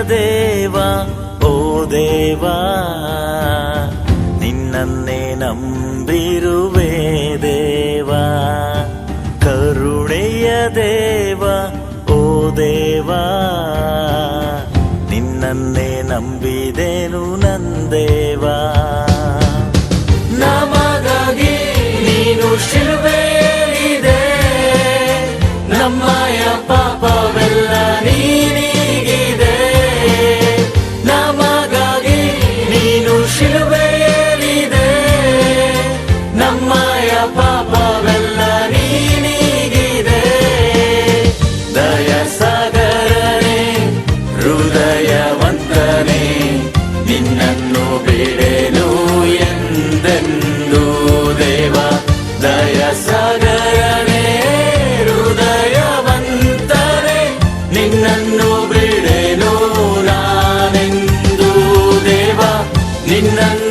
ದೇವ ಓ ದೇವ ನಿನ್ನನ್ನೇ ನಂಬಿರುವೆ ದೇವ ಕರುಣೆಯ ದೇವ ಓ ದೇವ ನಿನ್ನನ್ನೇ ನಂಬಿದೆನು ನಂದೇವ ನಮಗಾಗಿ ನೀನು ಶಿಲುಬೆಯಲ್ಲಿದೆ ನಮ್ಮಯ ಪಾಪವೆಲ್ಲ ನೀನಿಗಿದೆ ನಮಗಾಗಿ ನೀನು ಶಿಲುಬೆಯಲ್ಲಿದೆ ನಮ್ಮಯ ಪಾಪವೆಲ್ಲ ನೀನಿಗಿದೆ ದಯ ಸಾಗರನೇ ಹೃದಯವಂತನೇ ನಿನ್ನನ್ನು ಬಿಡೆನು ಎಂದೆಂದು ದೇವ ದಯ ಸಾಗರನೇ ಹೃದಯವಂತನೇ ನಿನ್ನನ್ನು ಬಿಡೆನು ನಾನೆಂದು ದೇವ ನಿನ್ನನ್ನು